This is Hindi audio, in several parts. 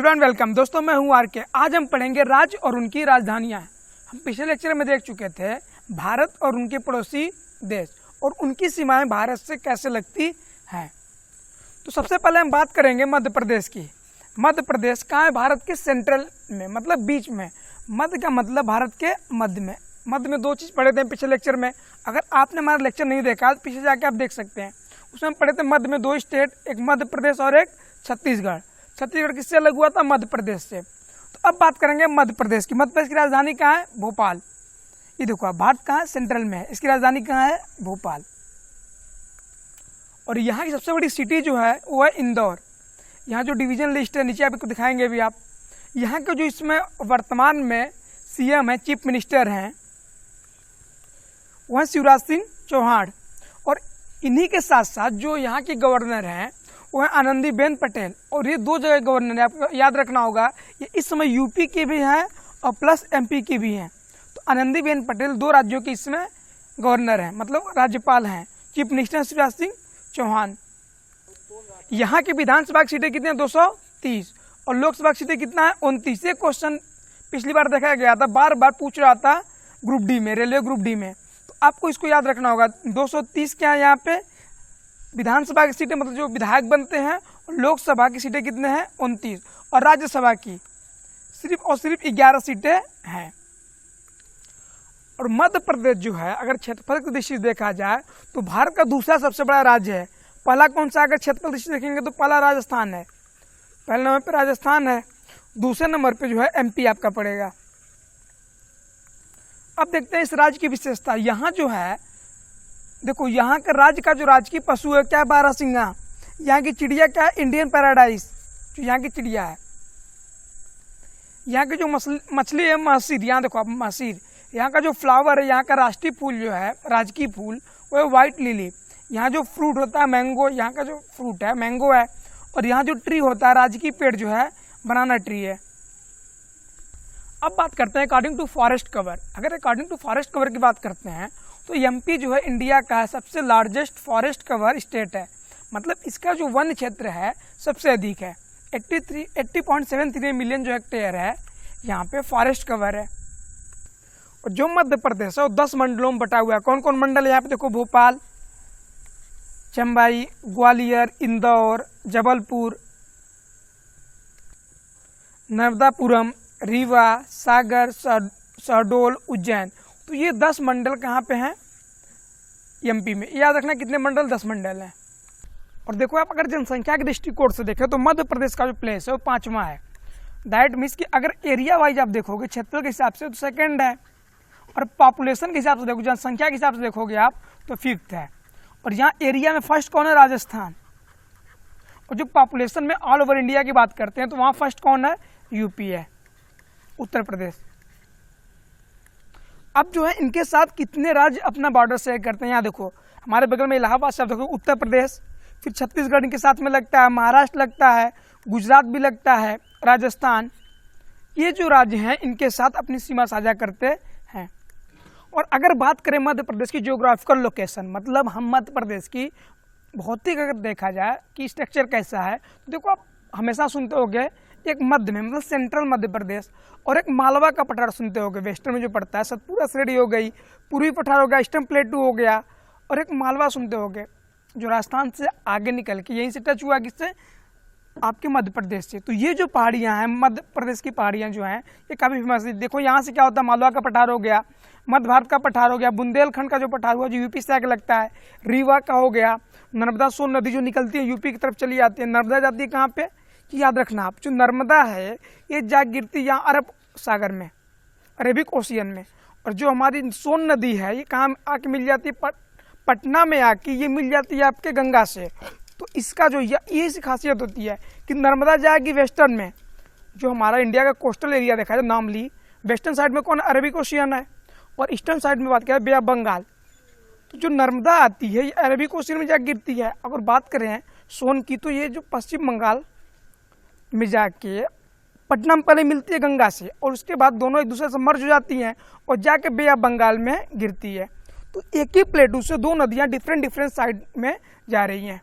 हेलो एंड वेलकम दोस्तों, मैं हूं आर.के। आज हम पढ़ेंगे राज्य और उनकी राजधानियां। हम पिछले लेक्चर में देख चुके थे भारत और उनके पड़ोसी देश और उनकी सीमाएं भारत से कैसे लगती हैं। तो सबसे पहले हम बात करेंगे मध्य प्रदेश की। मध्य प्रदेश कहाँ है? भारत के सेंट्रल में, मतलब बीच में। मध्य का मतलब भारत के मध्य में। मध्य में दो चीज़ पढ़े थे पिछले लेक्चर में। अगर आपने हमारा लेक्चर नहीं देखा तो पीछे जाके आप देख सकते हैं। उसमें हम पढ़े थे मध्य में दो स्टेट, एक मध्य प्रदेश और एक छत्तीसगढ़। छत्तीसगढ़ किससे अलग हुआ था? मध्य प्रदेश से। तो अब बात करेंगे मध्य प्रदेश की। मध्य प्रदेश की राजधानी कहाँ है? भोपाल। ये देखो आप, भारत कहाँ है? सेंट्रल में है। इसकी राजधानी कहाँ है? भोपाल। और यहाँ की सबसे बड़ी सिटी जो है वो है इंदौर। यहाँ जो डिवीजन लिस्ट है नीचे आपको दिखाएंगे भी आप। यहाँ के जो इसमें वर्तमान में सीएम है, चीफ मिनिस्टर हैं, वह शिवराज सिंह चौहान। और इन्हीं के साथ साथ जो यहाँ के गवर्नर हैं वो है आनंदीबेन पटेल। और ये दो जगह गवर्नर है, आपको याद रखना होगा। ये इस समय यूपी के भी हैं और प्लस एमपी के भी हैं। तो आनंदीबेन पटेल दो राज्यों के इसमें गवर्नर हैं, मतलब राज्यपाल हैं। Chief minister Shivraj Singh Chouhan. यहाँ की विधानसभा की सीटें कितनी हैं? 230। और लोकसभा की सीटें कितना है? 29। ये क्वेश्चन पिछली बार देखा गया था, बार बार पूछ रहा था ग्रुप डी में, रेलवे ग्रुप डी में। तो आपको इसको याद रखना होगा। 230 क्या है यहाँ पे? विधानसभा की सीटें, मतलब जो विधायक बनते हैं। और लोकसभा की सीटें कितने हैं? 29। और राज्यसभा की सिर्फ और सिर्फ 11 सीटें हैं। और मध्य प्रदेश जो है, अगर क्षेत्रफल की दृष्टि से देखा जाए तो भारत का दूसरा सबसे बड़ा राज्य है। पहला कौन सा? अगर क्षेत्रफल दृष्टि देखेंगे तो पहला राजस्थान है। पहले नंबर पे राजस्थान है, दूसरे नंबर पे जो है एमपी आपका पड़ेगा। अब देखते हैं इस राज्य की विशेषता। यहाँ जो है देखो, यहाँ का राज्य का जो राजकीय पशु है क्या है? बारहसिंगा। यहाँ की चिड़िया क्या है? इंडियन पैराडाइज, जो यहाँ की चिड़िया है। यहाँ की जो मछली है महसीर। यहाँ देखो आप, महसीर। यहाँ का जो फ्लावर है, यहाँ का राष्ट्रीय फूल जो है, राजकीय फूल, वो है व्हाइट लिली। यहाँ जो फ्रूट होता है मैंगो, यहाँ का जो फ्रूट है मैंगो है। और यहाँ जो ट्री होता है, राजकीय पेड़ जो है, बनाना ट्री है। अब बात करते हैं अकॉर्डिंग टू फॉरेस्ट कवर। अगर अकॉर्डिंग टू फॉरेस्ट कवर की बात करते हैं तो एमपी जो है इंडिया का सबसे लार्जेस्ट फॉरेस्ट कवर स्टेट है। मतलब इसका जो वन क्षेत्र है सबसे अधिक है। 80.73 मिलियन जो हेक्टेयर है, यहाँ पे फॉरेस्ट कवर है। और जो मध्य प्रदेश है वो 10 मंडलों में बटा हुआ है। कौन कौन मंडल है यहाँ पे? देखो, भोपाल, चंबई, ग्वालियर, इंदौर, जबलपुर, नर्मदापुरम, रीवा, सागर, शहडोल, उज्जैन। तो ये 10 मंडल कहाँ पे हैं? एमपी में। याद रखना कितने मंडल? 10 मंडल हैं। और देखो आप, अगर जनसंख्या के दृष्टिकोण से देखें तो मध्य प्रदेश का जो प्लेस है वो 5वां है। दैट मीन्स कि अगर एरिया वाइज आप देखोगे, क्षेत्रफल के हिसाब से, तो सेकंड है। और पॉपुलेशन के हिसाब से देखो, जनसंख्या के हिसाब से देखोगे आप तो 5th है। और यहाँ एरिया में फर्स्ट कौन है? राजस्थान। और जो पॉपुलेशन में ऑल ओवर इंडिया की बात करते हैं तो वहाँ फर्स्ट कौन है? यूपी है, उत्तर प्रदेश। अब जो है इनके साथ कितने राज्य अपना बॉर्डर शेयर करते हैं? यहाँ देखो, हमारे बगल में इलाहाबाद से देखो उत्तर प्रदेश, फिर छत्तीसगढ़ इनके साथ में लगता है, महाराष्ट्र लगता है, गुजरात भी लगता है, राजस्थान। ये जो राज्य हैं इनके साथ अपनी सीमा साझा करते हैं। और अगर बात करें मध्य प्रदेश की जियोग्राफिकल लोकेशन, मतलब हम मध्य प्रदेश की भौतिक अगर देखा जाए कि स्ट्रक्चर कैसा है, तो देखो आप हमेशा सुनते होंगे एक मध्य में, मतलब सेंट्रल मध्य प्रदेश, और एक मालवा का पठार सुनते होंगे, वेस्टर्न में जो पड़ता है। सतपुरा श्रेणी हो गई, पूर्वी पठार हो गया, ईस्टर्न प्लेटू हो गया, और एक मालवा सुनते होंगे जो राजस्थान से आगे निकल के यहीं से टच हुआ किससे? आपके मध्य प्रदेश से। तो ये जो पहाड़ियाँ हैं, मध्य प्रदेश की पहाड़ियाँ जो हैं, ये काफ़ी फेमस है। देखो यहाँ से क्या होता है? मालवा का पठार हो गया, मध्य भारत का पठार हो गया, बुंदेलखंड का जो पठार हुआ जो यूपी से आगे लगता है, रीवा का हो गया, नर्मदा सोन नदी जो निकलती है यूपी की तरफ चली जाती है। नर्मदा जाती है कहाँ पे? याद रखना आप, जो नर्मदा है ये जा गिरती यहाँ अरब सागर में, अरेबिक ओशियन में। और जो हमारी सोन नदी है ये कहाँ आके मिल जाती है? पटना में आके ये मिल जाती है आपके गंगा से। तो इसका जो ये खासियत होती है कि नर्मदा जाएगी वेस्टर्न में, जो हमारा इंडिया का कोस्टल एरिया देखा जाए नामली, वेस्टर्न साइड में कौन? अरेबिक ओशियन है। और ईस्टर्न साइड में बात करें बे ऑफ बंगाल। तो जो नर्मदा आती है ये अरेबिक ओशियन में जाकर गिरती है। अगर बात करें सोन की, तो ये जो पश्चिम बंगाल में जाके पटना में पहले मिलती है गंगा से, और उसके बाद दोनों एक दूसरे से मर्ज हो जाती हैं और जाके बे ऑफ बंगाल में गिरती है। तो एक ही प्लेटू से दो नदियाँ डिफरेंट साइड में जा रही हैं।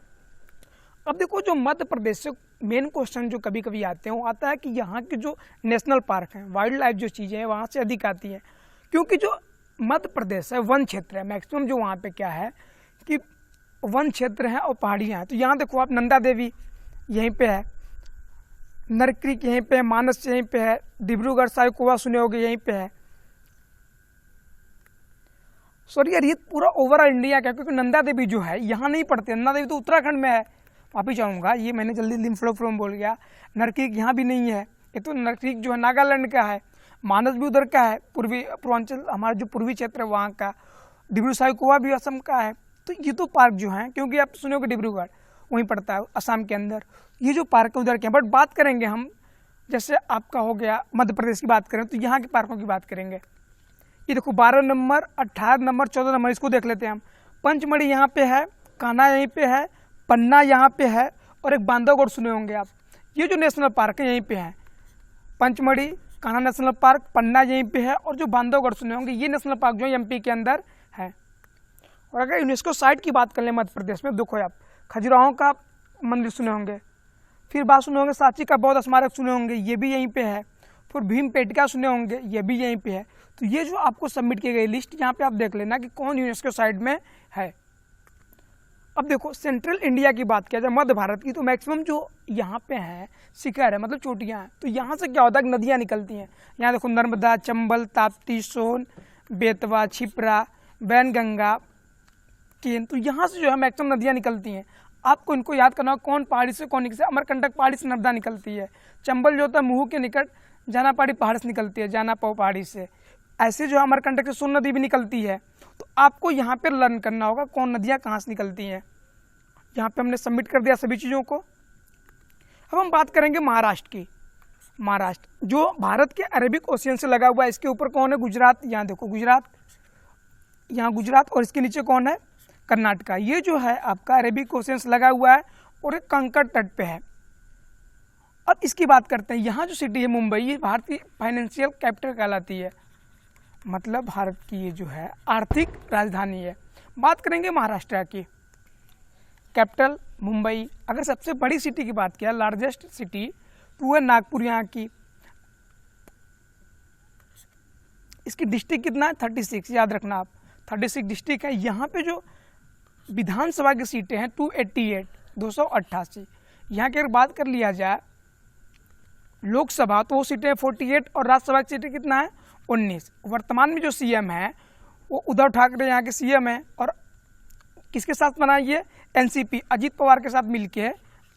अब देखो जो मध्य प्रदेश से मेन क्वेश्चन जो कभी कभी आते हैं वो आता है कि यहाँ के जो नेशनल पार्क हैं, वाइल्ड लाइफ जो चीज़ें हैं वहाँ से अधिक आती हैं, क्योंकि जो मध्य प्रदेश है वन क्षेत्र है, मैक्सिमम जो वहाँ पे क्या है कि वन क्षेत्र है और पहाड़ियाँ हैं। तो यहाँ देखो आप नंदा देवी यहीं पे है, नर क्रीक यहीं पे है, मानस यहीं पे है, डिब्रूगढ़ साइकोवा सुने होगे यहीं पे है। सॉरी यार, ये पूरा ओवरऑल इंडिया का, क्योंकि नंदा देवी जो है यहाँ नहीं पड़ती, नंदा देवी तो उत्तराखंड में है। वापिस जाऊँगा, ये मैंने जल्दी लिम्फलो फ्लोम बोल गया। नर क्रीक यहाँ भी नहीं है, ये तो नर क्रीक जो है नागालैंड का है, मानस भी उधर का है, पूर्वांचल हमारा जो पूर्वी क्षेत्र है वहाँ का, डिब्रू साइकोवा भी असम का है। तो ये तो पार्क जो हैं, क्योंकि आप सुनोगे डिब्रूगढ़ वहीं पड़ता है असम के अंदर, ये जो पार्क है उधर के हैं। बट बात करेंगे हम, जैसे आपका हो गया मध्य प्रदेश की बात करें तो यहाँ के पार्कों की बात करेंगे। ये देखो 12 नंबर, 18 नंबर, 14 नंबर, इसको देख लेते हैं हम। पंचमढ़ी यहाँ पे है, कान्हा यहीं पे है, पन्ना यहाँ पे है, और एक बांधवगढ़ सुने होंगे आप। ये जो नेशनल पार्क है यहीं पे है, पंचमढ़ी, कान्हा नेशनल पार्क, पन्ना यहीं पे है, और जो बांधवगढ़ सुने होंगे ये नेशनल पार्क जो है एमपी के अंदर है। और अगर यूनेस्को साइट की बात कर लें मध्य प्रदेश में, देखो आप खजुराहो का मंदिर सुने होंगे, फिर बात सुने होंगे सांची का बौद्ध स्मारक सुने होंगे, ये भी यहीं पे है, फिर भीमपेटका सुने होंगे, ये भी यहीं पे है। तो ये जो आपको सबमिट की गई लिस्ट, यहाँ पे आप देख लेना कि कौन यूनेस्को साइट में है। अब देखो सेंट्रल इंडिया की बात किया जाए, मध्य भारत की, तो मैक्सिमम जो यहाँ पे है शिखर है, मतलब चोटियाँ हैं। तो यहाँ से क्या होता है कि नदियाँ निकलती हैं। यहाँ देखो नर्मदा, चंबल, ताप्ती, सोन, बेतवा, छिपरा, वैनगंगा, केन, तो यहाँ से जो है मैक्सिमम नदियाँ निकलती हैं। आपको इनको याद करना हो, कौन पहाड़ी से कौन से, अमरकंटक पहाड़ी से नर्मदा निकलती है, चंबल जो होता है मुहू के निकट जानापहाड़ी पहाड़ से निकलती है, जानापाव पहाड़ी से। ऐसे जो अमरकंटक से सोन नदी भी निकलती है। तो आपको यहाँ पर लर्न करना होगा कौन नदियाँ कहाँ से निकलती हैं। यहाँ पे हमने सबमिट कर दिया सभी चीज़ों को। अब हम बात करेंगे महाराष्ट्र की। महाराष्ट्र जो भारत के अरेबिक ओशियन से लगा हुआ है, इसके ऊपर कौन है? गुजरात। यहाँ देखो गुजरात, यहाँ गुजरात, और इसके नीचे कौन है? कर्नाटका। ये जो है आपका अरेबिक ओशियन से लगा हुआ है और एक कंकड़ तट पे है। अब इसकी बात करते हैं। यहाँ जो सिटी है मुंबई, ये भारत की फाइनेंशियल कैपिटल कहलाती है, मतलब भारत की ये जो है आर्थिक राजधानी है। बात करेंगे महाराष्ट्र की, कैपिटल मुंबई। अगर सबसे बड़ी सिटी की बात किया, लार्जेस्ट सिटी, तो है नागपुर यहाँ की। इसकी डिस्ट्रिक्ट कितना है? 36, याद रखना आप, 36 डिस्ट्रिक्ट है। यहाँ पे जो विधानसभा की सीटें हैं 288। यहाँ की अगर बात कर लिया जाए लोकसभा, तो वो सीटें 48, और राज्यसभा की सीटें कितना है? 19। वर्तमान में जो सीएम है वो उद्धव ठाकरे यहाँ के सीएम है, और किसके साथ बनाई? ये एनसीपी, अजीत पवार के साथ मिलके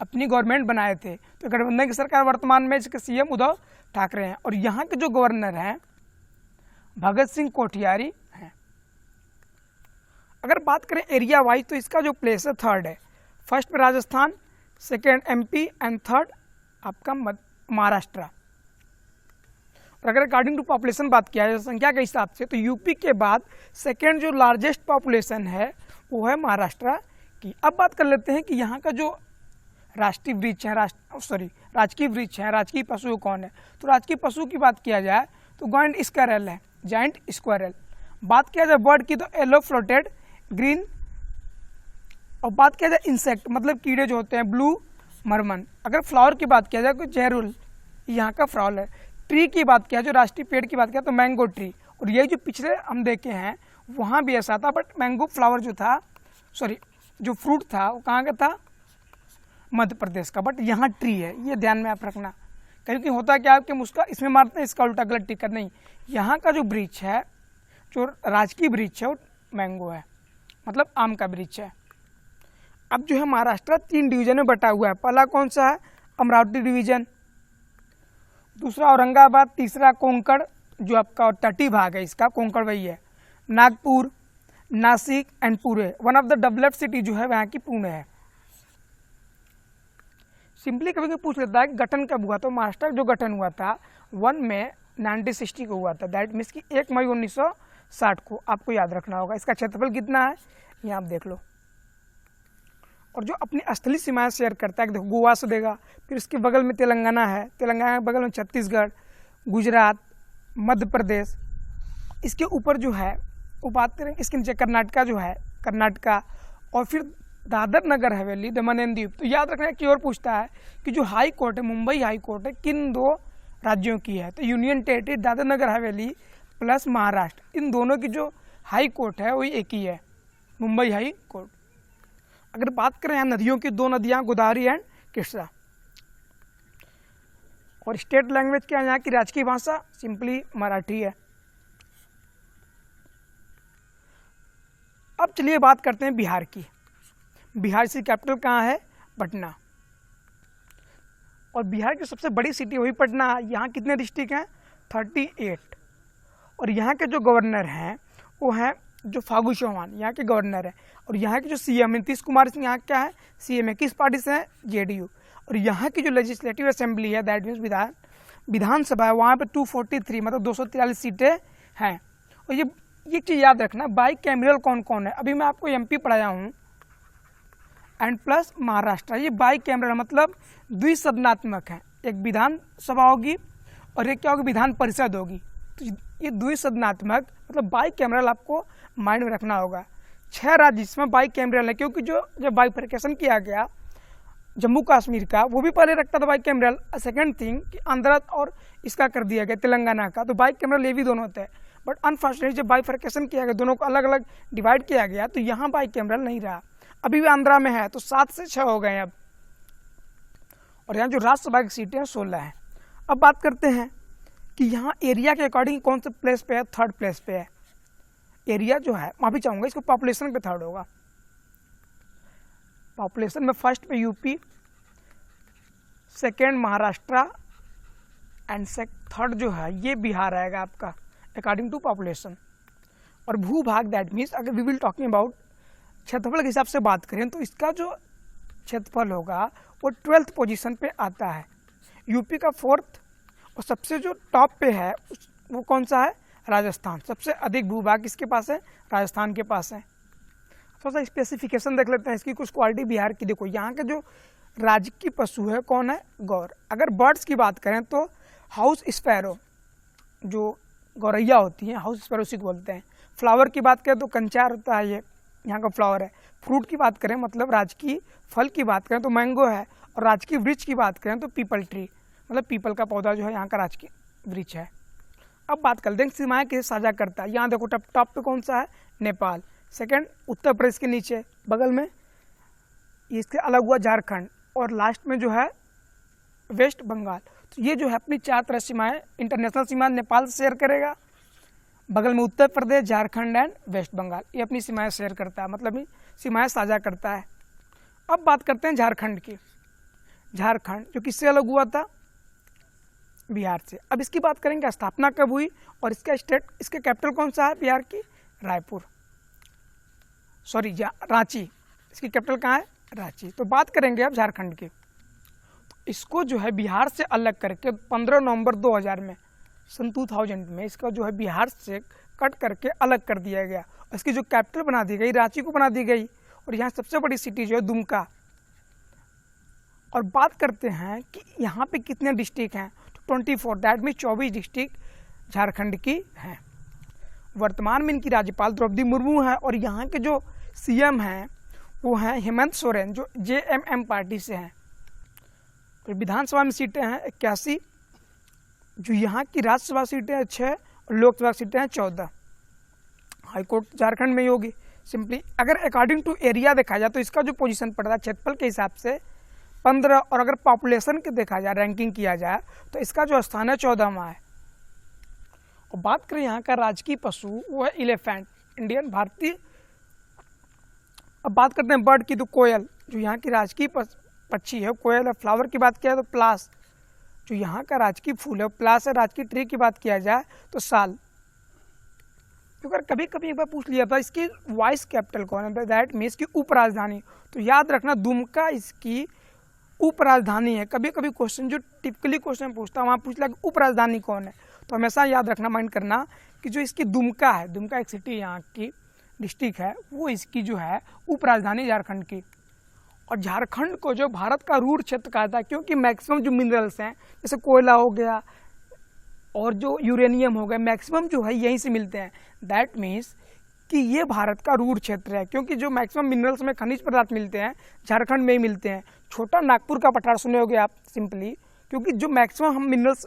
अपनी गवर्नमेंट बनाए थे। तो गठबंधन की सरकार वर्तमान में इसके सीएम उद्धव ठाकरे हैं, और यहाँ के जो गवर्नर हैं भगत सिंह कोठियारी हैं। अगर बात करें एरिया वाइज, तो इसका जो प्लेस है 3rd है। फर्स्ट पे Rajasthan, second MP, and 3rd आपका महाराष्ट्र। और अगर अकॉर्डिंग टू पॉपुलेशन बात किया जाए संख्या के हिसाब से, तो यूपी के बाद सेकेंड जो लार्जेस्ट पॉपुलेशन है वो है महाराष्ट्र की। अब बात कर लेते हैं कि यहाँ का जो राष्ट्रीय वृक्ष है, राजकीय वृक्ष है, राजकीय पशु कौन है? तो राजकीय पशु की बात किया जाए तो जायंट स्क्वायरल है, जायंट स्क्वायरल। बात किया जाए बर्ड की, तो येलो फ्लोटेड ग्रीन। और बात किया जाए इंसेक्ट, मतलब कीड़े जो होते हैं, ब्लू मरमन। अगर फ्लावर की बात किया जाए तो जेरुल यहाँ का फ्लावर है। ट्री की बात किया, जो राष्ट्रीय पेड़ की बात किया, तो मैंगो ट्री। और ये जो पिछले हम देखे हैं वहाँ भी ऐसा था, बट मैंगो फ्लावर जो था, जो फ्रूट था वो कहाँ का था? मध्य प्रदेश का। बट यहाँ ट्री है, ये ध्यान में आप रखना, क्योंकि होता क्या है कि उसका इसमें मारते हैं, इसका उल्टा गलत टिकट नहीं। यहाँ का जो वृक्ष है, जो राजकीय वृक्ष है, वो मैंगो है, मतलब आम का वृक्ष है। अब जो है महाराष्ट्र 3 डिवीजन में बटा हुआ है। पहला कौन सा है? अमरावती डिवीजन, दूसरा औरंगाबाद, तीसरा कोंकण, जो आपका तटी भाग है इसका, कोंकण वही है, Nagpur, Nashik and Pune. One of the developed city जो है वहाँ की पुणे है। सिंपली कभी पूछ लेता है कि गठन कब हुआ, तो महाराष्ट्र जो गठन हुआ था 1 मई 1960 को हुआ था। दैट मीन्स कि 1 मई 1960 को। आपको याद रखना होगा। इसका क्षेत्रफल कितना है, ये आप देख लो। और जो अपनी स्थलीय सीमाएं शेयर करता है, देखो गोवा से देगा, फिर इसके बगल में तेलंगाना है, तेलंगाना के बगल में छत्तीसगढ़, गुजरात, मध्य प्रदेश। इसके ऊपर जो है वो बात करेंगे, इसके नीचे कर्नाटका जो है, कर्नाटका, और फिर दादर नगर हवेली, दमन एंड दीव। तो याद रखना कि और पूछता है कि जो हाई कोर्ट है, मुंबई हाई कोर्ट है, किन दो राज्यों की है? तो union territory Dadar Nagar Haveli plus Maharashtra, इन दोनों की जो हाई कोर्ट है वही एक ही है, मुंबई हाई कोर्ट। अगर बात करें यहाँ नदियों की, दो नदियाँ गोदावरी एंड कृष्णा। और स्टेट लैंग्वेज क्या है यहाँ की? राजकीय भाषा सिंपली मराठी है। अब चलिए बात करते हैं बिहार की। बिहार की कैपिटल कहाँ है? पटना। और बिहार की सबसे बड़ी सिटी वही पटना है। यहाँ कितने डिस्ट्रिक्ट हैं? 38। और यहाँ के जो गवर्नर हैं वो हैं जो फागू चौहान, यहाँ के गवर्नर हैं। और यहाँ के जो सीएम नीतीश कुमार सिंह, यहाँ क्या है? सीएम है। किस पार्टी से है? जेडीयू। और यहाँ की जो लेजिस्लेटिव असेंबली है, दैट मीन्स विधानसभा है, वहाँ पे 243 मतलब 243 सीटें हैं। और ये चीज़ याद रखना, बाई कैमरल कौन कौन है? अभी मैं आपको एमपी पढ़ाया हूँ एंड प्लस महाराष्ट्र। ये बाई कैमरल मतलब द्विसदनात्मक है। एक विधानसभा होगी और एक क्या होगी? विधान परिषद होगी। तो ये द्विसदनात्मक मतलब बाई कैमरल आपको माइंड में रखना होगा। 6 राज्य इसमें बाई कैमरल है, क्योंकि जो जब बाइफरकेशन किया गया जम्मू कश्मीर का, वो भी पहले रखता था बाई कैमरल। सेकेंड थिंग कि आंध्र और इसका कर दिया गया तेलंगाना का, तो बाई कैमरल ये भी दोनों होते हैं। बट अनफॉर्चुनेटली जब बाइफरकेशन किया गया, दोनों को अलग अलग डिवाइड किया गया, तो यहाँ बाई कैमरल नहीं रहा। अभी भी आंध्रा में है, तो 7 से 6 हो गए अब। और यहाँ जो राज्यसभा की सीटें हैं 16 हैं। अब बात करते हैं कि यहाँ एरिया के अकॉर्डिंग कौन से प्लेस पे है? 3rd प्लेस पे है। एरिया जो है, माफी चाहूँगा, इसको पॉपुलेशन पे 3rd होगा। पॉपुलेशन में 1st पे UP, 2nd Maharashtra and 3rd जो है ये बिहार आएगा आपका अकॉर्डिंग टू पॉपुलेशन। और भूभाग दैट मीन्स अगर वी विल टॉकिंग अबाउट क्षेत्रफल के हिसाब से बात करें तो इसका जो क्षेत्रफल होगा वो 12th पोजीशन पे आता है। यूपी का 4th और सबसे जो टॉप पे है वो कौन सा है? राजस्थान। सबसे अधिक भूभाग किसके पास है? राजस्थान के पास है। थोड़ा सा स्पेसिफिकेशन देख लेते हैं इसकी, कुछ क्वालिटी बिहार की। देखो यहाँ के जो राजकीय पशु है कौन है? गौर। अगर बर्ड्स की बात करें तो हाउस स्पैरो, जो गौरैया होती हैं, हाउस स्पैरो उसी को बोलते हैं। फ्लावर की बात करें तो कंचार होता है, ये यहाँ का फ्लावर है। फ्रूट की बात करें मतलब राजकीय फल की बात करें तो मैंगो है। और राजकीय वृक्ष की बात करें तो पीपल ट्री, मतलब पीपल का पौधा जो है यहाँ का राजकीय वृक्ष है। अब बात करते हैं सीमाएँ किसे साझा करता है। यहाँ देखो टॉप पे कौन सा है? नेपाल। 2nd उत्तर प्रदेश के नीचे बगल में इसके अलग हुआ झारखंड, और लास्ट में जो है वेस्ट बंगाल। तो ये जो है अपनी 4 तरह सीमाएँ, इंटरनेशनल सीमा नेपाल से शेयर करेगा, बगल में उत्तर प्रदेश, झारखंड एंड वेस्ट बंगाल, ये अपनी सीमाएँ शेयर करता है, मतलब ये सीमाएँ साझा करता है। अब बात करते हैं झारखंड की। झारखंड जो किससे अलग हुआ था? बिहार से। अब इसकी बात करेंगे स्थापना कब हुई और इसका स्टेट, इसके कैपिटल कौन सा है बिहार की? रायपुर, सॉरी रांची। इसकी कैपिटल कहाँ है? रांची। तो बात करेंगे अब झारखंड की। तो इसको जो है बिहार से अलग करके 15 नवंबर 2000 में, सन 2000 में इसका जो है बिहार से कट करके अलग कर दिया गया। इसकी जो कैपिटल बना दी गई रांची को बना दी गई। और यहाँ सबसे बड़ी सिटी जो है दुमका। और बात करते हैं कि यहाँ पे कितने डिस्ट्रिक्ट हैं? तो 24, दैट मीन 24 डिस्ट्रिक्ट झारखंड की हैं। वर्तमान में इनकी राज्यपाल द्रौपदी मुर्मू है। और यहाँ के जो सीएम हैं वो हैं हेमंत सोरेन, जो जेएमएम पार्टी से हैं। तो विधानसभा में सीटें हैं 81, जो यहाँ की राज्यसभा सीटें हैं 6 और लोकसभा सीटें हैं 14। हाईकोर्ट झारखंड में ही होगी सिंपली। अगर अकॉर्डिंग टू एरिया देखा जाए तो इसका जो पोजीशन पड़ रहा है क्षेत्रफल के हिसाब से 15, और अगर पॉपुलेशन के देखा जाए, रैंकिंग किया जाए तो इसका जो स्थान है 14वां है। और बात करें यहाँ का राजकीय पशु वो है एलिफेंट, इंडियन भारतीय। अब बात करते हैं बर्ड की, तो कोयल जो यहाँ की राजकीय पक्षी है कोयल है। फ्लावर की बात किया तो प्लास, जो यहाँ का राजकीय फूल है प्लास है। राजकीय ट्री की बात किया जाए तो साल। तो अगर कभी कभी एक बार पूछ लिया था इसकी वाइस कैपिटल कौन है, दैट मीन्स की उप राजधानी, तो याद रखना दुमका इसकी उप राजधानी है। कभी कभी क्वेश्चन जो टिपिकली क्वेश्चन पूछता है वहाँ पूछ लिया कि उप राजधानी कौन है, तो हमेशा याद रखना, माइंड करना कि जो इसकी दुमका है, दुमका एक सिटी यहाँ की डिस्ट्रिक्ट है, वो इसकी जो है उप राजधानी झारखंड की। और झारखंड को जो भारत का रूट क्षेत्र कहा था, क्योंकि मैक्सिमम जो मिनरल्स हैं जैसे कोयला हो गया और जो यूरेनियम हो गया, मैक्सिमम जो है यहीं से मिलते हैं। दैट मीन्स कि ये भारत का रूर क्षेत्र है, क्योंकि जो मैक्सिमम मिनरल्स में खनिज पदार्थ मिलते हैं झारखंड में ही मिलते हैं। छोटा नागपुर का पठार सुने होगे आप सिंपली, क्योंकि जो मैक्सिमम हम मिनरल्स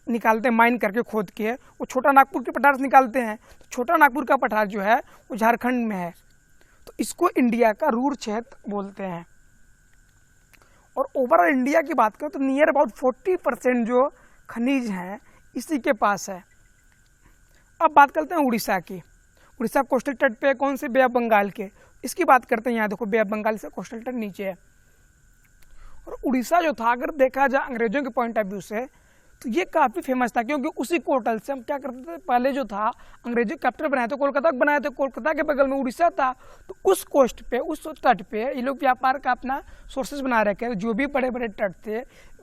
निकालते हैं माइन करके खोद के, वो छोटा नागपुर के पठार से निकालते हैं। तो छोटा नागपुर का पठार जो है वो झारखंड में है, तो इसको इंडिया का रूर क्षेत्र बोलते हैं। और ओवरऑल इंडिया की बात करें तो नियर अबाउट 40% जो खनिज हैं इसी के पास है। अब बात करते हैं उड़ीसा की। उड़ीसा कोस्टल तट पे कौन से, बे ऑफ बंगाल के, इसकी बात करते हैं। यहाँ देखो बे ऑफ बंगाल से कोस्टल तट नीचे है। और उड़ीसा जो था अगर देखा जाए अंग्रेजों के पॉइंट ऑफ व्यू से तो ये काफ़ी फेमस था, क्योंकि उसी कोटल से हम क्या करते थे, पहले जो था अंग्रेजों कैपिटल बनाए थे कोलकाता बनाए थे, कोलकाता के बगल में उड़ीसा था, तो उस कोस्ट पे उस तट पे ये लोग व्यापार का अपना सोर्सेज बना रखे थे। जो भी बड़े बड़े तट थे,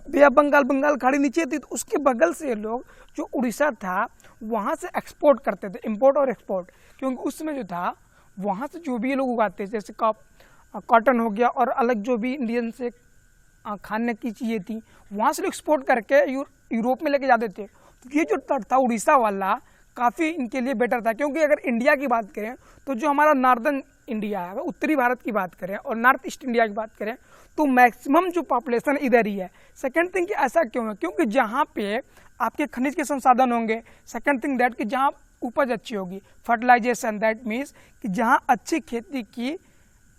बे ऑफ बंगाल, बंगाल खाड़ी नीचे थी, तो उसके बगल से लोग जो उड़ीसा था वहाँ से एक्सपोर्ट करते थे, इम्पोर्ट और एक्सपोर्ट, क्योंकि उसमें जो था वहाँ से जो भी ये लोग उगाते थे, जैसे कॉटन हो गया और अलग जो भी इंडियन से खाने की चीज़ें थी, वहाँ से एक्सपोर्ट करके यूरोप में लेके जाते थे। तो ये जो तट था उड़ीसा वाला काफ़ी इनके लिए बेटर था, क्योंकि अगर इंडिया की बात करें तो जो हमारा नॉर्दर्न इंडिया है, उत्तरी भारत की बात करें और नॉर्थ ईस्ट इंडिया की बात करें तो मैक्सिमम जो पॉपुलेशन इधर ही है। सेकेंड थिंग कि ऐसा क्यों है, क्योंकि जहाँ पे आपके खनिज के संसाधन होंगे, सेकेंड थिंग दैट कि जहाँ उपज अच्छी होगी, फर्टिलाइजेशन, दैट मीन्स कि जहाँ अच्छी खेती की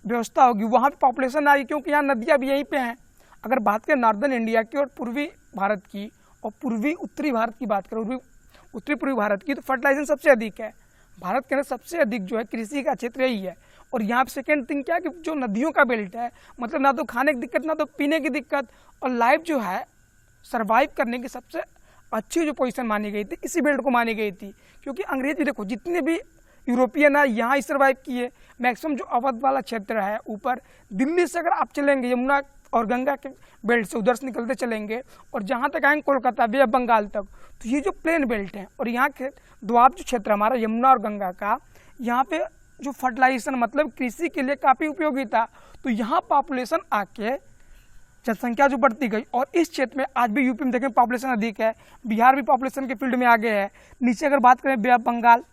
व्यवस्था होगी वहाँ पे पॉपुलेशन आएगी, क्योंकि यहाँ नदियाँ भी यहीं पे हैं। अगर बात करें नॉर्दर्न इंडिया की और पूर्वी भारत की और पूर्वी उत्तरी भारत की बात करें, उत्तरी पूर्वी भारत की, तो फर्टिलाइजेशन सबसे अधिक है। भारत के अंदर सबसे अधिक जो है कृषि का क्षेत्र यही है। और यहाँ पे सेकेंड थिंग क्या है कि जो नदियों का बेल्ट है, मतलब ना तो खाने की दिक्कत ना तो पीने की दिक्कत, और लाइफ जो है सर्वाइव करने की सबसे अच्छी जो पोजीशन मानी गई थी इसी बेल्ट को मानी गई थी। क्योंकि अंग्रेज भी देखो जितने भी यूरोपियन है यहाँ ही सर्वाइव किए। मैक्सिमम जो अवध वाला क्षेत्र है ऊपर दिल्ली से अगर आप चलेंगे यमुना और गंगा के बेल्ट से उधर से निकलते चलेंगे और जहाँ तक आएंगे कोलकाता, बे ऑफ बंगाल तक, तो ये जो प्लेन बेल्ट है और यहाँ के दोआब जो क्षेत्र हमारा यमुना और गंगा का, यहाँ पे जो फर्टिलाइजेशन मतलब कृषि के लिए काफ़ी उपयोगी था। तो यहाँ पॉपुलेशन आके जनसंख्या जो बढ़ती गई, और इस क्षेत्र में आज भी यूपी में देखें पॉपुलेशन अधिक है, बिहार भी पॉपुलेशन के फील्ड में आगे है। नीचे अगर बात करें bay of Bengal,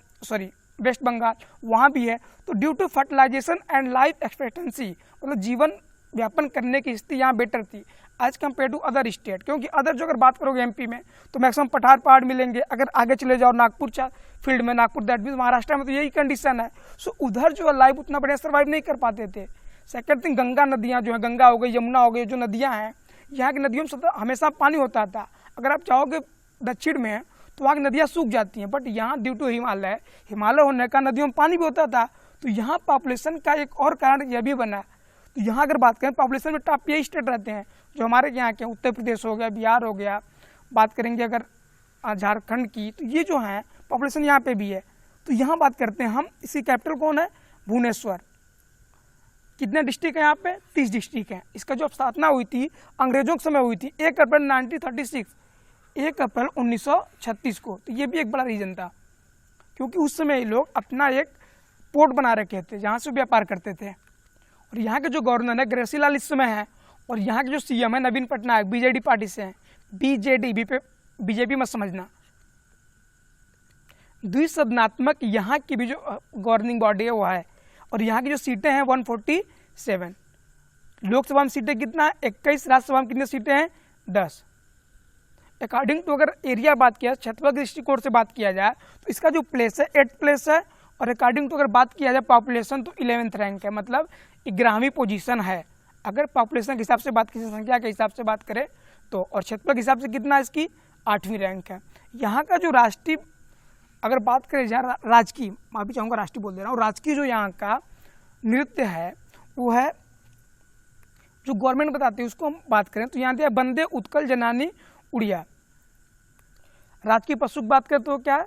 west Bengal, वहाँ भी है। तो due to fertilisation and life expectancy, मतलब जीवन व्यापन करने की स्थिति यहाँ बेटर थी as compare to other state. क्योंकि अदर जो अगर बात करोगे एमपी में तो मैक्सिमम पठार पहाड़ मिलेंगे। अगर आगे चले जाओ नागपुर फील्ड में, नागपुर दैट मीन्स महाराष्ट्र में, तो यही कंडीशन है। सो उधर जो लाइफ उतना बढ़िया सर्वाइव नहीं कर पाते थे। सेकेंड थिंग, गंगा नदियाँ जो है, गंगा हो गई, यमुना हो गई, जो नदियाँ हैं यहाँ की नदियों में हमेशा पानी होता था। अगर आप चाहोगे दक्षिण में तो वहाँ की नदियाँ सूख जाती हैं, बट यहाँ ड्यू टू हिमालय होने का नदियों में पानी भी होता था। तो यहाँ पॉपुलेशन का एक और कारण यह भी बना। तो यहाँ अगर बात करें पॉपुलेशन में टॉप यही स्टेट रहते हैं जो हमारे यहाँ के, उत्तर प्रदेश हो गया, बिहार हो गया। बात करेंगे अगर झारखंड की, तो ये जो है पॉपुलेशन यहाँ पे भी है। तो यहाँ बात करते हैं हम, इसकी कैपिटल कौन है, भुवनेश्वर। कितने डिस्ट्रिक्ट हैं यहाँ पे, 30 डिस्ट्रिक्ट हैं। इसका जो स्थापना हुई थी अंग्रेजों के समय हुई थी 1 अप्रैल 1936, 1 अप्रैल 1936 को। तो ये भी एक बड़ा रीजन था, क्योंकि उस समय लोग अपना एक पोर्ट बना रखे थे जहाँ से व्यापार करते थे। और यहाँ के जो गवर्नर है ग्रेसी लाल इस समय है, और यहाँ के जो सीएम है नवीन पटनायक बीजेडी पार्टी से हैं। बीजेपी मत समझना। द्विसदनात्मक यहाँ की भी जो गवर्निंग बॉडी है वो है। और यहाँ की जो सीटें हैं 147। लोकसभा में सीटें कितना, 21। राज्यसभा में कितनी सीटें हैं, 10। अकॉर्डिंग टू अगर एरिया बात किया, छत्तीसगढ़ दृष्टिकोण से बात किया जाए तो इसका जो प्लेस है 8th प्लेस है। और अकॉर्डिंग टू अगर बात किया जाए पॉपुलेशन तो 11th रैंक है, मतलब 11वीं पोजीशन है। अगर पॉपुलेशन के हिसाब से बात की, संख्या के हिसाब से बात करें तो, और छत्तीसगढ़ के हिसाब से कितना, इसकी 8वीं रैंक है। यहाँ का जो राष्ट्रीय अगर बात करें जहाँ राजकीय, माफी चाहूँगा राष्ट्रीय बोल दे रहा हूँ, राजकीय जो यहाँ का नृत्य है वो है जो गवर्नमेंट बताती है, उसको हम बात करें तो यहाँ दिया बंदे उत्कल जनानी उड़िया। राजकीय पशु की बात करें तो क्या है,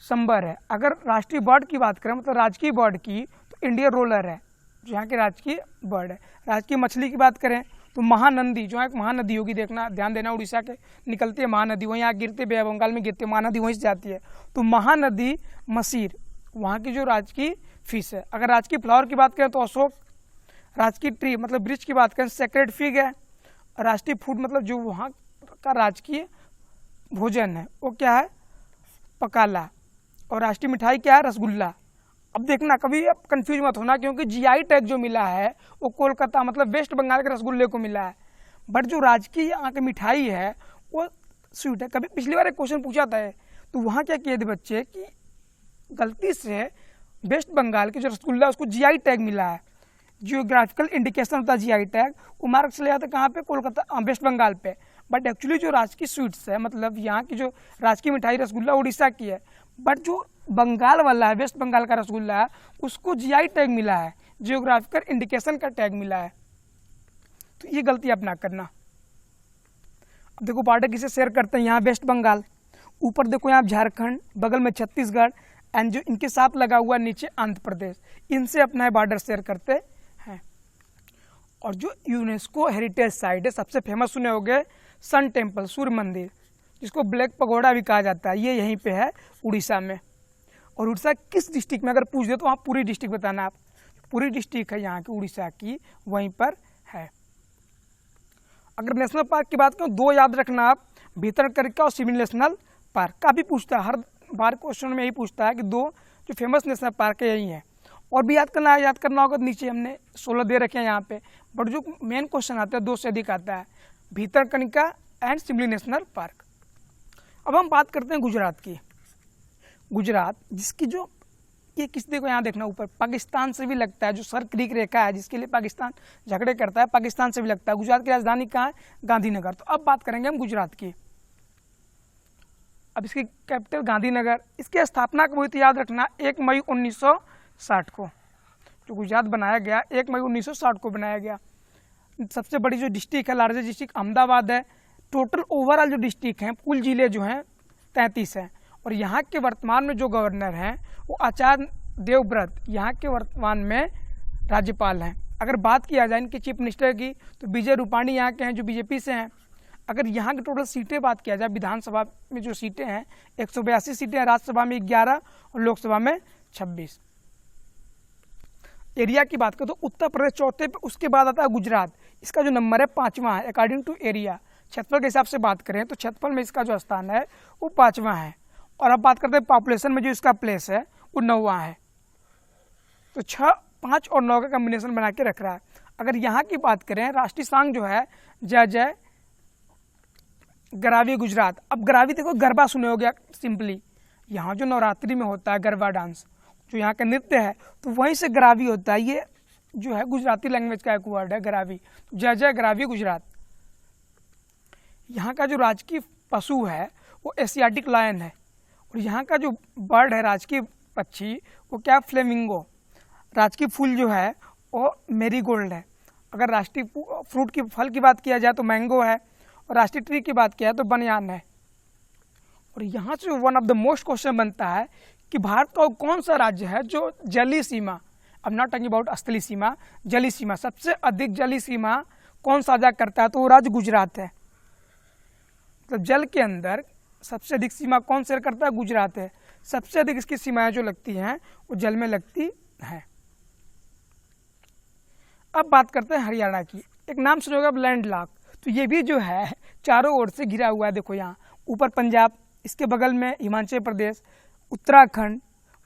संबर है। अगर राष्ट्रीय बर्ड की बात करें मतलब राजकीय बर्ड की, तो इंडियन रोलर है जो यहाँ के राजकीय बर्ड है। राजकीय मछली की बात करें तो महानंदी, जो एक महानदी होगी, देखना ध्यान देना, उड़ीसा के निकलती है महानदी, वहीं यहाँ गिरते, बे ऑफ बंगाल में गिरती है महानदी, वहीं से जाती है। तो महानदी मसीर वहाँ की जो राजकीय फिश है। अगर राजकीय फ्लावर की बात करें तो अशोक। राजकीय ट्री मतलब वृक्ष की बात करें सेक्रेड फिग है। राष्ट्रीय फूड मतलब जो वहाँ का राजकीय भोजन है वो क्या है, पकाला। और राष्ट्रीय मिठाई क्या है, रसगुल्ला। अब देखना कभी आप कंफ्यूज मत होना, क्योंकि जीआई टैग जो मिला है वो कोलकाता मतलब वेस्ट बंगाल के रसगुल्ले को मिला है, बट जो राजकीय यहाँ की मिठाई है वो स्वीट है। कभी पिछली बार एक क्वेश्चन पूछा था तो वहाँ क्या किए थे बच्चे कि गलती से वेस्ट बंगाल के जो रसगुल्ला उसको जीआई टैग मिला है, जियोग्राफिकल इंडिकेशन होता है जीआई टैग, वो मार्क चले जाता है कहाँ पे, कोलकाता वेस्ट बंगाल पे। बट एक्चुअली जो राजकीय स्वीट्स है मतलब यहाँ की जो राजकीय मिठाई रसगुल्ला उड़ीसा की है, बट जो बंगाल वाला है वेस्ट बंगाल का रसगुल्ला है उसको जीआई टैग मिला है, जियोग्राफिकल इंडिकेशन का टैग मिला है। तो ये गलती आप ना करना। अब देखो बॉर्डर किसे शेयर करते हैं, यहाँ वेस्ट बंगाल, ऊपर देखो यहाँ झारखंड, बगल में छत्तीसगढ़, एंड जो इनके साथ लगा हुआ नीचे आंध्र प्रदेश, इनसे अपना बॉर्डर शेयर करते हैं। और जो यूनेस्को हेरिटेज साइट है सबसे फेमस सुने होंगे सन टेम्पल, सूर्य मंदिर, जिसको ब्लैक पगोड़ा भी कहा जाता है, ये यहीं पे है उड़ीसा में। और उड़ीसा किस डिस्ट्रिक्ट में अगर पूछ दे तो वहाँ पूरी डिस्ट्रिक्ट बताना आप, पूरी डिस्ट्रिक्ट है यहाँ की उड़ीसा की वहीं पर है। अगर नेशनल पार्क की बात करूँ दो याद रखना आप, भीतरकनिका और सिमिली नेशनल पार्क, काफ़ी पूछता है, हर बार क्वेश्चन में यही पूछता है कि दो जो फेमस नेशनल पार्क है यही है। और भी याद करना होगा, नीचे हमने 16 दे रखे हैं यहाँ पे, बट जो मेन क्वेश्चन आता है 2 से अधिक आता है, Bhitarkanika and simile national park. अब हम बात करते हैं गुजरात की। गुजरात जिसकी जो ये किस देखो यहाँ देखना ऊपर पाकिस्तान से भी लगता है, जो सर क्रीक रेखा है जिसके लिए पाकिस्तान झगड़े करता है, पाकिस्तान से भी लगता है। गुजरात की राजधानी कहाँ है, गांधीनगर। तो अब बात करेंगे हम गुजरात की। अब इसकी कैपिटल गांधीनगर, इसकी स्थापना कब हुई थी याद रखना 1 मई 1960 को, जो गुजरात बनाया गया 1 मई 1960 को बनाया गया। सबसे बड़ी जो डिस्ट्रिक्ट है, लार्जेस्ट डिस्ट्रिक्ट अहमदाबाद है। टोटल ओवरऑल जो डिस्ट्रिक्ट हैं, कुल जिले जो हैं 33 हैं। और यहाँ के वर्तमान में जो गवर्नर हैं वो आचार्य देवव्रत, यहाँ के वर्तमान में राज्यपाल हैं। अगर बात किया जाए इनके चीफ मिनिस्टर की तो विजय रूपाणी यहाँ के हैं जो बीजेपी से हैं। अगर यहाँ की टोटल सीटें बात किया जाए, विधानसभा में जो सीटें हैं 182 सीटें हैं, राज्यसभा में 11 और लोकसभा में 26। एरिया की बात करें तो उत्तर प्रदेश चौथे पे, उसके बाद आता है गुजरात, इसका जो नंबर है 5वां है अकॉर्डिंग टू एरिया। क्षेत्रफल के हिसाब से बात करें तो क्षेत्रफल में इसका जो स्थान है वो 5वां है। और अब बात करते हैं पॉपुलेशन में जो इसका प्लेस है वो 9वां है। तो 6, 5 और 9 का कम्बिनेशन बना के रख रहा है। अगर यहाँ की बात करें, राष्ट्रीय सांग जो है जय जय गरावी गुजरात। अब गरावी देखो गरबा सुने हो गया सिंपली, यहाँ जो नवरात्रि में होता है गरबा डांस, जो यहाँ का नृत्य है तो वहीं से गरावी होता है। ये जो है गुजराती लैंग्वेज का एक वर्ड है गरावी। जय जय गरावी गुजरात। यहाँ का जो राजकीय पशु है वो एशियाटिक लायन है। और यहाँ का जो बर्ड है राजकीय पक्षी वो क्या, फ्लेमिंगो। राजकीय फूल जो है वो मेरीगोल्ड है। अगर राष्ट्रीय फ्रूट की फल की बात किया जाए तो मैंगो है, और राष्ट्रीय ट्री की बात किया जाए तो बनियान है। और यहाँ से one of the most question बनता है कि भारत का कौन सा राज्य है जो जलीय सीमा, अब नॉट टॉकिंग अबाउट स्थलीय सीमा, जलीय सीमा, सबसे अधिक जलीय सीमा कौन साझा करता है, तो वो राज्य गुजरात है। तो जल के अंदर सबसे अधिक सीमा कौन शेयर करता है, गुजरात है। सबसे अधिक इसकी सीमाएं जो लगती हैं वो जल में लगती हैं। अब बात करते हैं हरियाणा की। एक नाम सुनोगे अब, लैंड लॉक। तो ये भी जो है चारों ओर से घिरा हुआ है। देखो यहाँ ऊपर पंजाब, इसके बगल में हिमाचल प्रदेश, उत्तराखंड,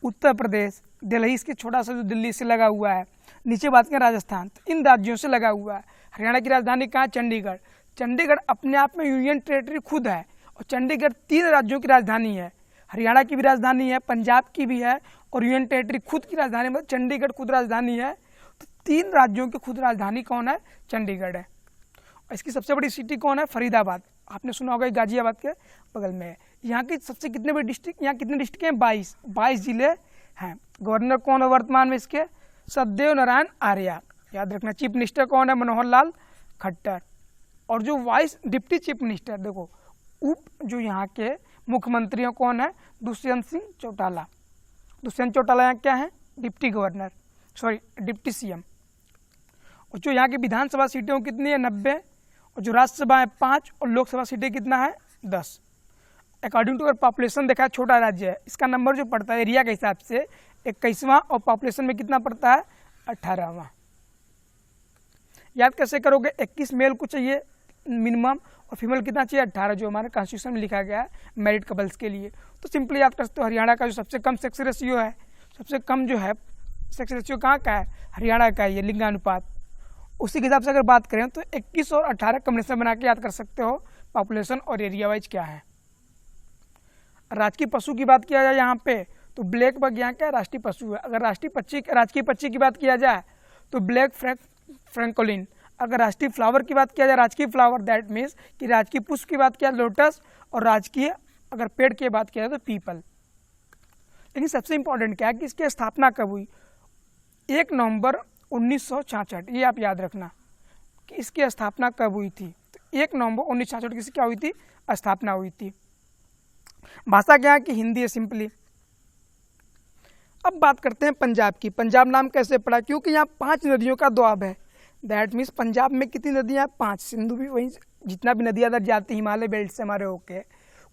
उत्तर प्रदेश, दिल्ली इसके छोटा सा जो दिल्ली से लगा हुआ है, नीचे बात करें राजस्थान, तो इन राज्यों से लगा हुआ है। हरियाणा की राजधानी कहाँ है, चंडीगढ़। चंडीगढ़ अपने आप में यूनियन टेरिटरी खुद है, और चंडीगढ़ 3 राज्यों की राजधानी है। हरियाणा की भी राजधानी है, पंजाब की भी है, और यूनियन टेरिटरी खुद की राजधानी, मतलब चंडीगढ़ खुद राजधानी है। तो 3 राज्यों की खुद राजधानी कौन है, चंडीगढ़ है। और इसकी सबसे बड़ी सिटी कौन है, फरीदाबाद। आपने सुना होगा गाजियाबाद के बगल में है। यहाँ की सबसे कितने बड़ी डिस्ट्रिक्ट, यहाँ कितने डिस्ट्रिक्ट हैं, 22 जिले हैं। गवर्नर कौन है वर्तमान में इसके, सत्यदेव नारायण आर्य। याद रखना। चीफ मिनिस्टर कौन है, मनोहर लाल खट्टर। और जो वाइस डिप्टी चीफ मिनिस्टर, देखो उप जो यहाँ के मुख्यमंत्रियों कौन है, दुष्यंत सिंह चौटाला। दुष्यंत चौटाला यहाँ क्या है, deputy governor, sorry deputy CM. और जो यहाँ की विधानसभा सीटें कितनी है, 90। और जो राज्यसभा है 5, और लोकसभा सीटें कितना है, 10। अकॉर्डिंग टू अगर पॉपुलेशन देखा है, छोटा राज्य है, इसका नंबर जो पड़ता है एरिया के हिसाब से 21वां, और पॉपुलेशन में कितना पड़ता है, 18वां। याद कैसे करोगे, 21 मेल को चाहिए मिनिमम, और फीमेल कितना चाहिए, 18, जो हमारे कॉन्स्टिट्यूशन में लिखा गया है मैरिड कपल्स के लिए। तो सिंपली याद कर सकते हो। हरियाणा का जो सबसे कम सेक्स रेशियो है सबसे कम जो है सेक्स रेशियो कहाँ का है, हरियाणा का है ये लिंगानुपात। उसी के हिसाब से अगर बात करें तो 21 और 18 कॉम्बिनेशन बना के याद कर सकते हो पॉपुलेशन और एरिया वाइज क्या है। राजकीय पशु की बात किया जाए यहाँ पे तो ब्लैक बग यहाँ क्या राष्ट्रीय पशु है। अगर राजकीय पक्षी की बात किया जाए तो ब्लैक फ्रैंकोलिन। अगर राष्ट्रीय फ्लावर की बात किया जाए, राजकीय फ्लावर, दैट मीन्स कि राजकीय पुष्प की बात किया लोटस, और राजकीय अगर पेड़ की बात किया जाए तो पीपल। लेकिन सबसे इंपॉर्टेंट क्या है कि इसकी स्थापना कब हुई, 1 नवंबर 1966। ये आप याद रखना कि इसकी स्थापना कब हुई थी। तो 1 नवंबर 1966 की क्या हुई थी, स्थापना हुई थी। भाषा क्या है कि हिंदी है सिंपली। अब बात करते हैं पंजाब की। पंजाब नाम कैसे पड़ा, क्योंकि यहाँ 5 नदियों का दोआब है। दैट मीन्स पंजाब में कितनी नदियाँ, 5। सिंधु भी वहीं, जितना भी नदियाँ अदर जाती हैं हिमालय बेल्ट से हमारे होके,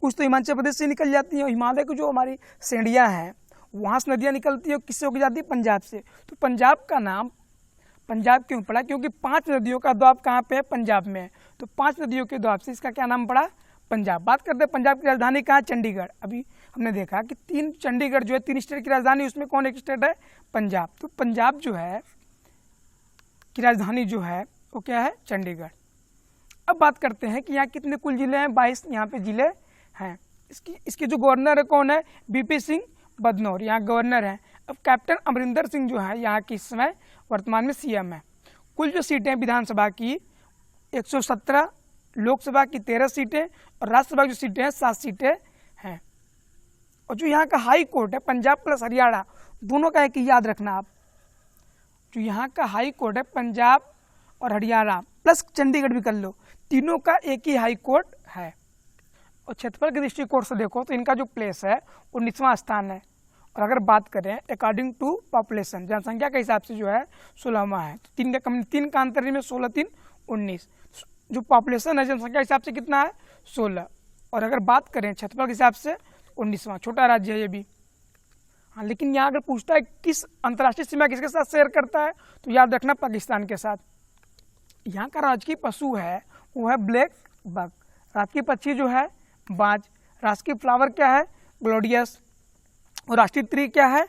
कुछ तो हिमाचल प्रदेश से निकल जाती हैं। हिमालय की जो हमारी श्रेणियाँ हैं वहाँ से नदियाँ निकलती हैं, किससे होकर जाती है, पंजाब से। तो पंजाब का नाम पंजाब क्यों पड़ा, क्योंकि 5 नदियों का दोआब कहाँ पे है, पंजाब में है। तो 5 नदियों के दोआब से इसका क्या नाम पड़ा, पंजाब। बात करते हैं पंजाब की राजधानी कहाँ है, चंडीगढ़। अभी हमने देखा कि 3 चंडीगढ़ जो है 3 स्टेट की राजधानी, उसमें कौन एक स्टेट है, पंजाब। तो पंजाब जो है की राजधानी जो है वो क्या है, चंडीगढ़। अब बात करते हैं कि यहाँ कितने कुल जिले हैं, 22 यहाँ पे जिले हैं। इसके जो गवर्नर है कौन है, बीपी सिंह बदनौर यहाँ गवर्नर हैं। अब कैप्टन अमरिंदर सिंह जो है यहाँ की इस समय वर्तमान में सीएम है। कुल जो सीटें विधानसभा की 117, लोकसभा की 13 सीटें और राज्यसभा की जो सीटें हैं 7 सीटें हैं। और जो यहाँ का हाई कोर्ट है, पंजाब प्लस हरियाणा दोनों का एक ही याद रखना आप, जो यहाँ का हाई कोर्ट है पंजाब और हरियाणा प्लस चंडीगढ़ भी कर लो, तीनों का एक ही हाई कोर्ट है। और क्षेत्रफल के दृष्टिकोण से देखो तो इनका जो प्लेस है 19वां स्थान है। और अगर बात करें अकॉर्डिंग टू पॉपुलेशन, जनसंख्या के हिसाब से जो है 16वां है। तो 3 का अंतर में 16 3 19। जो पॉपुलेशन है जनसंख्या के हिसाब से कितना है, 16। और अगर बात करें क्षेत्रफल के हिसाब से 19वां, छोटा राज्य है ये भी। हाँ, लेकिन यहाँ अगर पूछता है किस अंतर्राष्ट्रीय सीमा किसके साथ शेयर करता है, तो याद रखना पाकिस्तान के साथ। यहाँ का राजकीय पशु है वो है ब्लैक बग। राजकीय पक्षी जो है बाज। राजकीय फ्लावर क्या है, ग्लोडियस। और राष्ट्रीय ट्री क्या है,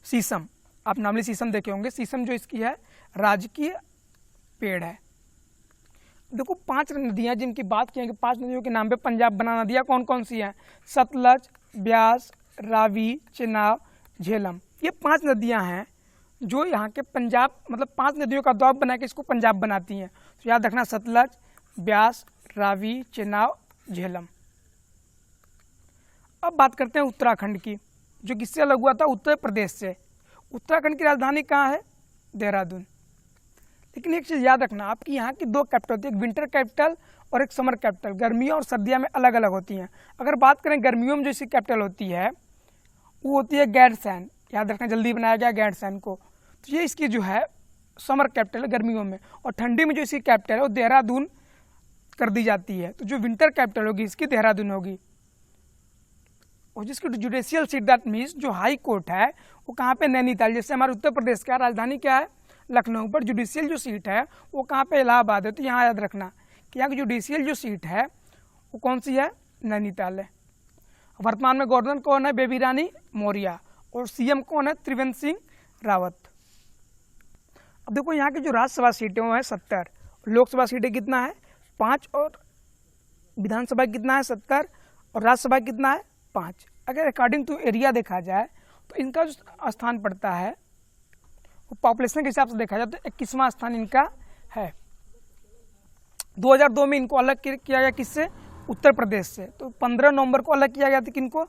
शीशम। आप नॉर्मली शीशम देखे होंगे। शीशम जो इसकी है राजकीय पेड़ है। देखो 5 नदियाँ जिनकी बात की, 5 नदियों के नाम पे पंजाब बना। नदियाँ कौन कौन सी हैं, सतलज, ब्यास, रावी, चेनाब, झेलम। ये 5 नदियाँ हैं जो यहाँ के पंजाब, मतलब 5 नदियों का दोआब बना के इसको पंजाब बनाती हैं। तो याद रखना सतलज, ब्यास, रावी, चेनाब, झेलम। अब बात करते हैं उत्तराखंड की, जो किससे अलग हुआ था, उत्तर प्रदेश से। उत्तराखंड की राजधानी कहाँ है, देहरादून। लेकिन एक चीज़ याद रखना आपकी, यहाँ की 2 कैपिटल होती है, एक विंटर कैपिटल और एक समर कैपिटल। गर्मियों और सर्दियों में अलग अलग होती हैं। अगर बात करें गर्मियों में जो इसकी कैपिटल होती है वो होती है गैरसैंण। याद रखना, जल्दी बनाया गया गैरसैंण को। तो ये इसकी जो है समर कैपिटल है गर्मियों में। और ठंडी में जो इसकी कैपिटल है वो देहरादून कर दी जाती है। तो जो विंटर कैपिटल होगी इसकी देहरादून होगी। और जिसकी जुडिशियल सीट, दैट मीन्स जो हाई कोर्ट है वो कहाँ पे, नैनीताल। जैसे हमारे उत्तर प्रदेश का राजधानी क्या है, लखनऊ। पर जुडिशियल जो सीट है वो कहाँ पे, इलाहाबाद है। तो यहाँ याद रखना कि यहाँ की जुडिशियल जो सीट है वो कौन सी है, नैनीताल है। वर्तमान में गवर्नर कौन है, बेबी रानी मौर्य। और सीएम कौन है, त्रिवेंद्र सिंह रावत। अब देखो यहाँ की जो राज्यसभा सीटें वो है 70, लोकसभा सीटें कितना है 5, और विधानसभा कितना है 70, और राज्यसभा कितना है 5। अगर अकॉर्डिंग टू एरिया देखा जाए तो इनका जो स्थान पड़ता है वो पॉपुलेशन के हिसाब से देखा जाए तो 21वां स्थान इनका है। 2002 में इनको अलग किया गया किससे, उत्तर प्रदेश से। तो 15 नवंबर को अलग किया गया था किनको,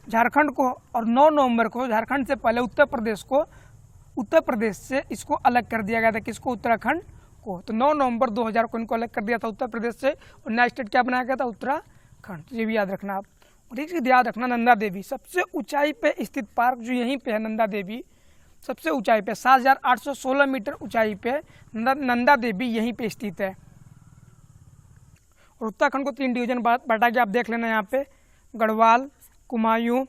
झारखंड को। और 9 नवंबर को झारखंड से पहले उत्तर प्रदेश से इसको अलग कर दिया गया था, किसको, उत्तराखंड को। तो 9 नवंबर 2000 को इनको अलग कर दिया था उत्तर प्रदेश से, और नया स्टेट क्या बनाया गया था, उत्तराखंड। तो ये भी याद रखना आप। और एक चीज़ याद रखना, नंदा देवी सबसे ऊंचाई पे स्थित पार्क जो यहीं पे है, नंदा देवी सबसे ऊंचाई पे 7816 मीटर ऊंचाई पे नंदा देवी यहीं पे स्थित है। और उत्तराखंड को 3 डिवीजन बांटा गया, आप देख लेना यहाँ पे, गढ़वाल, कुमायूं,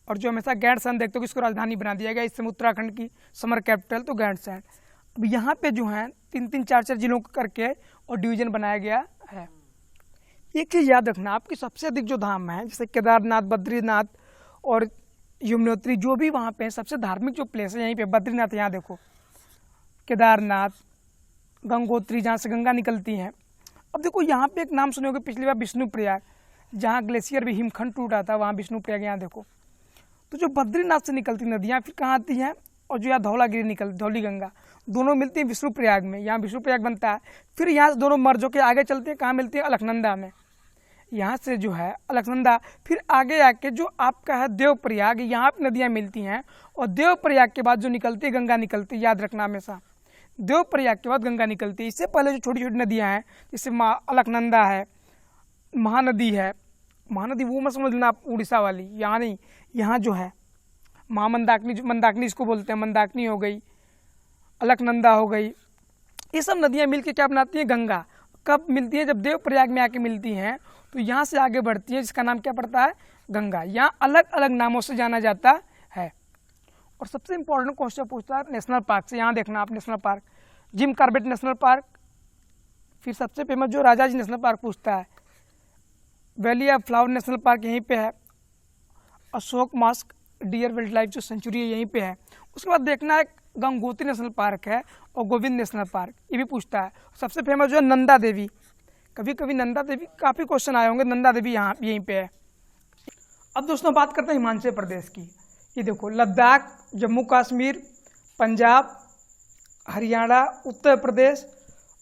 और जो हमेशा गैरसैंण देखते हो इसको राजधानी बना दिया गया। इस समय उत्तराखंड की समर कैपिटल तो गैरसैंण। अब यहाँ पे जो है 3-3, 4-4 जिलों को करके और डिवीजन बनाया गया है। एक चीज़ याद रखना, आपकी सबसे अधिक जो धाम है जैसे केदारनाथ, बद्रीनाथ और यमुनोत्री, जो भी वहाँ पे सबसे धार्मिक जो प्लेस है यहीं पे बद्रीनाथ, यहाँ देखो केदारनाथ, गंगोत्री जहाँ से गंगा निकलती हैं। अब देखो यहाँ पे एक नाम सुने होगे पिछली बार, विष्णुप्रयाग, जहाँ ग्लेशियर भी हिमखंड टूटा था, वहाँ विष्णुप्रयाग। यहाँ देखो, तो जो बद्रीनाथ से निकलती नदियाँ फिर कहाँ आती हैं, और जो यहाँ धौलागिरी निकल धौली गंगा, दोनों मिलती हैं विष्णुप्रयाग में। यहाँ विष्णुप्रयाग बनता है, फिर यहाँ से दोनों मर्ज होकर आगे चलते हैं, कहाँ मिलती है, अलकनंदा में। यहाँ से जो है अलकनंदा, फिर आगे आके जो आपका है देवप्रयाग, यहाँ पे नदियाँ मिलती हैं। और देवप्रयाग के बाद जो निकलती है गंगा निकलती है, याद रखना हमेशा, देवप्रयाग के बाद गंगा निकलती है। इससे पहले जो छोटी छोटी नदियाँ हैं, जैसे अलकनंदा है, महानदी है, महानदी वो मत समझ लेना आप उड़ीसा वाली, यहाँ नहीं, यहाँ जो है महामंदाकिनी, जो मंदाकिनी इसको बोलते हैं, मंदाकिनी हो गई, अलकनंदा हो गई, ये सब नदियाँ मिलके क्या बनाती हैं, गंगा। कब मिलती हैं, जब देवप्रयाग में आके मिलती हैं, तो यहाँ से आगे बढ़ती है, जिसका नाम क्या पड़ता है, गंगा। यहाँ अलग अलग नामों से जाना जाता है। और सबसे इंपॉर्टेंट क्वेश्चन पूछता है नेशनल पार्क से। यहाँ देखना आप, national park, Jim Corbett national park, फिर सबसे फेमस जो राजाजी नेशनल पार्क पूछता है, valley of flower national park यहीं पे है, Askot musk deer wild life जो सेंचुरी है यहीं पे है। उसके बाद देखना है गंगोत्री नेशनल पार्क है, और गोविंद नेशनल पार्क, ये भी पूछता है। सबसे फेमस जो है नंदा देवी, कभी कभी नंदा देवी, काफ़ी क्वेश्चन आए होंगे, नंदा देवी यहाँ यहीं पे है। अब दोस्तों बात करते हैं हिमाचल प्रदेश की। ये देखो लद्दाख, जम्मू कश्मीर, पंजाब, हरियाणा, उत्तर प्रदेश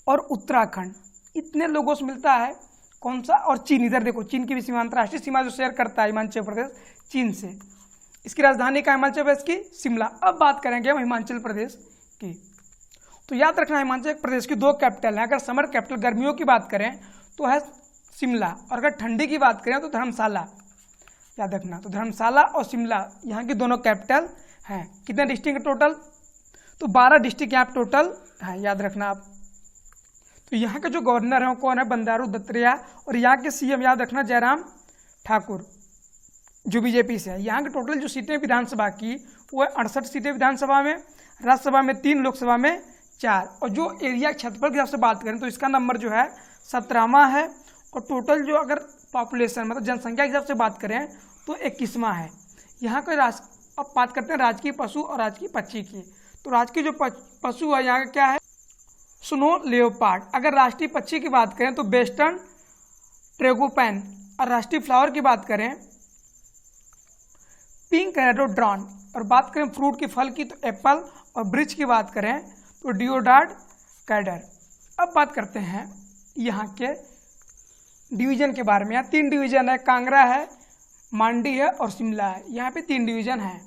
और उत्तराखंड, इतने लोगों से मिलता है। कौन सा, और चीन, इधर देखो चीन की भी सीमा, अंतर्राष्ट्रीय सीमा जो शेयर करता है हिमाचल प्रदेश चीन से। इसकी राजधानी का हिमाचल प्रदेश की शिमला। अब बात करेंगे हम हिमाचल प्रदेश की, तो याद रखना हिमाचल प्रदेश की दो कैपिटल हैं। अगर समर कैपिटल गर्मियों की बात करें तो है शिमला, और अगर ठंडी की बात करें तो धर्मशाला। याद रखना, तो धर्मशाला और शिमला यहाँ की दोनों कैपिटल हैं। कितने डिस्ट्रिक्ट टोटल, तो 12 डिस्ट्रिक्ट यहाँ टोटल हैं, याद रखना आप। तो यहाँ के जो गवर्नर हैं वो कौन है, बंडारू दत्तात्रेय, और यहाँ के सीएम याद रखना जयराम ठाकुर, जो बीजेपी से है। यहाँ के टोटल जो सीटें विधानसभा की वो है 68 सीटें विधानसभा में, राज्यसभा में 3, लोकसभा में 4। और जो एरिया क्षेत्रफल की हिसाब से बात करें तो इसका नंबर जो है 17वां है। और टोटल जो अगर पॉपुलेशन मतलब जनसंख्या के हिसाब से बात करें तो 21वां है। यहाँ के अब बात करते हैं राजकीय पशु और राजकीय पक्षी की। तो राजकीय जो पशु है यहाँ का क्या है, स्नो लेओपार्ड। अगर राष्ट्रीय पक्षी की बात करें तो वेस्टर्न ट्रेगोपैन, और राष्ट्रीय फ्लावर की बात करें पिंक रेडोड्रॉन। और बात करें फ्रूट की, फल की, तो एप्पल, और वृक्ष की बात करें तो डिओडार्ड कैडर। अब बात करते हैं यहाँ के डिवीजन के बारे में। यहाँ 3 डिवीजन है, कांगड़ा है, मांडी है और शिमला है। यहाँ पे 3 डिवीजन है।